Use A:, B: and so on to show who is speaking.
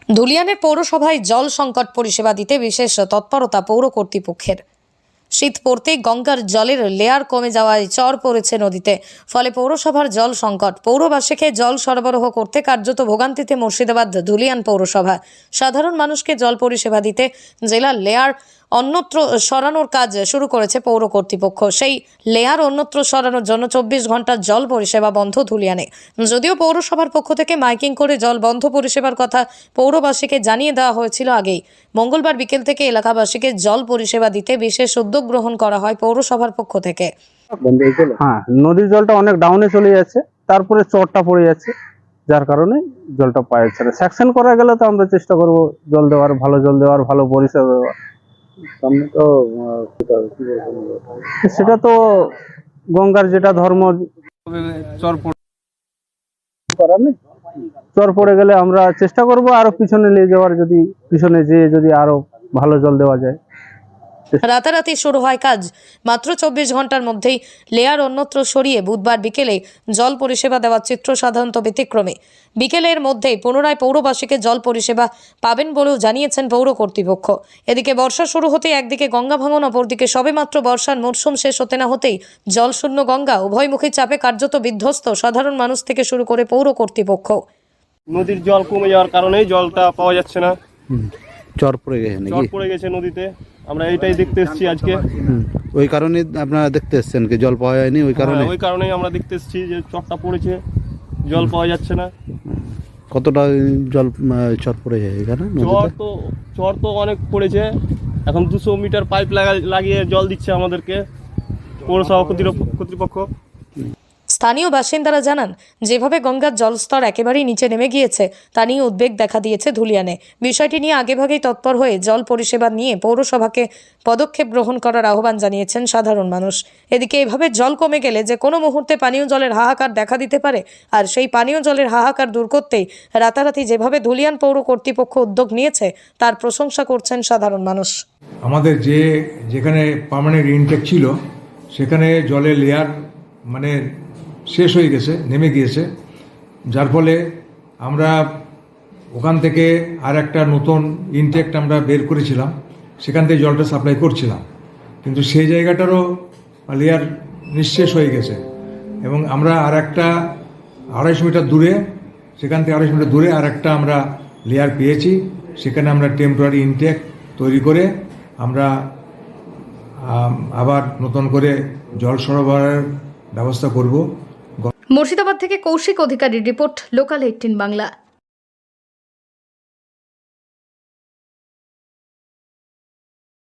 A: ধুলিয়ানের পৌরসভায় জল সংকট পরিষেবা দিতে বিশেষ তৎপরতা পৌর কর্তৃপক্ষের। শীত পড়তেই গঙ্গার জলের লেয়ার কমে যাওয়ায় চর পড়েছে নদীতে। ফলে পৌরসভার জল সংকট। পৌরবাসীকে জল সরবরাহ করতে কার্যত ভোগান্তিতে মুর্শিদাবাদ ধুলিয়ান পৌরসভা। সাধারণ মানুষকে জল পরিষেবা দিতে জেলার লেয়ার অন্যত্র সরানোর কাজ শুরু করেছে পৌর কর্তৃপক্ষ। সেই লেয়ার অন্যত্র সরানোর জন্য 24 ঘন্টার জল পরিষেবা বন্ধ ধুলিয়ানে। যদিও পৌরসভার পক্ষ থেকে মাইকিং করে জল বন্ধ পরিষেবার কথা পৌরবাসীকে জানিয়ে দেওয়া হয়েছিল আগেই। মঙ্গলবার বিকেল থেকে এলাকাবাসীকে জল পরিষেবা দিতে বিশেষ উদ্যোগ গ্রহণ করা হয় পৌরসভার পক্ষ থেকে।
B: হ্যাঁ, নদীর জলটা অনেক ডাউনে চলে যাচ্ছে, তারপরে চরটা পড়ে যাচ্ছে, যার কারণে জলটা পাওয়া যাচ্ছে না। সেকশন করা গেলে তো আমরা চেষ্টা করব জল দেওয়ার, ভালো জল দেওয়ার, ভালো পরিষেবা দেওয়ার। সামনে তো সেটা তো গঙ্গার যেটা ধর্ম, চর পড়ে গেলে আমরা চেষ্টা করব আরো পিছনে নিয়ে যাওয়ার, যদি পিছনে যেয়ে যদি আরো ভালো জল দেওয়া যায়।
A: রাতারাতি শুরু হয় কাজ। মাত্র 24 ঘন্টার মধ্যেই লেয়ার অন্যত্র সরিয়ে বুধবার বিকেলে জল পরিষেবা দেওয়ার চিত্র সাধারণত ব্যতিক্রমে। বিকেলের মধ্যেই পুনরায় পৌরবাসীকে জল পরিষেবা পাবেন বলেও জানিয়েছেন পৌর কর্তৃপক্ষ। এদিকে বর্ষা শুরু হতেই একদিকে গঙ্গা ভাঙন, অপরদিকে সবেমাত্র বর্ষার মরশুম শেষ হতে না হতেই জলশূন্য গঙ্গা। উভয়মুখী চাপে কার্যত বিধ্বস্ত সাধারণ মানুষ থেকে শুরু করে পৌর কর্তৃপক্ষ।
C: নদীর জল কমে যাওয়ার কারণেই জলটা পাওয়া যাচ্ছে না।
D: চর পড়ে গেছে নাকি?
C: চর পড়ে গেছে নদীতে, আমরা এইটাই দেখতে এসেছি আজকে।
D: ওই কারণে আপনারা দেখতে এসেছেন কি জল পাওয়া যায়নি? ওই কারণে
C: ওই কারণেই আমরা দেখতে এসেছি যে চরটা পড়েছে, জল পাওয়া যাচ্ছে না।
D: কতটা জল চর পড়ে যায় এখানে?
C: চর তো অনেক পড়েছে। এখন 200 মিটার পাইপ লাগিয়ে জল দিচ্ছে আমাদেরকে পৌরসভা কর্তৃপক্ষ।
A: স্থানীয় বাসিন্দারা জানান, যেভাবে গঙ্গার জলস্তর একেবারেই নিচে নেমে গিয়েছে তা নিয়ে উদ্বেগ দেখা দিয়েছে ধুলিয়ানে। বিষয়টি নিয়ে আগেভাগেই তৎপর হয়ে জল পরিষেবা নিয়ে পৌরসভাকে পদক্ষেপ গ্রহণ করার আহ্বান জানিয়েছেন সাধারণ মানুষ। এদিকে এভাবে জল কমে গেলে যে কোনো মুহূর্তে পানীয় জলের হাহাকার দেখা দিতে পারে, আর সেই পানীয় জলের হাহাকার দূর করতেই রাতারাতি যেভাবে ধুলিয়ান পৌর কর্তৃপক্ষ উদ্যোগ নিয়েছে তার প্রশংসা করছেন সাধারণ মানুষ।
E: আমাদের যেখানে পার্মানেন্ট ইনটেক ছিল সেখানে জলের লেয়ার মানে শেষ হয়ে গেছে, নেমে গিয়েছে, যার ফলে আমরা ওখান থেকে আর একটা নতুন ইনটেক আমরা বের করেছিলাম, সেখান থেকে জলটা সাপ্লাই করছিলাম, কিন্তু সেই জায়গাটারও লেয়ার নিঃশেষ হয়ে গেছে এবং আমরা আর একটা 250 মিটার দূরে, সেখান থেকে 250 মিটার দূরে আর একটা আমরা লেয়ার পেয়েছি। সেখানে আমরা টেম্পোরারি ইনটেক তৈরি করে আমরা আবার নতুন করে জল সরবরাহের ব্যবস্থা করব।
A: মুর্শিদাবাদ থেকে কৌশিক অধিকারীর রিপোর্ট, লোকাল 18 বাংলা।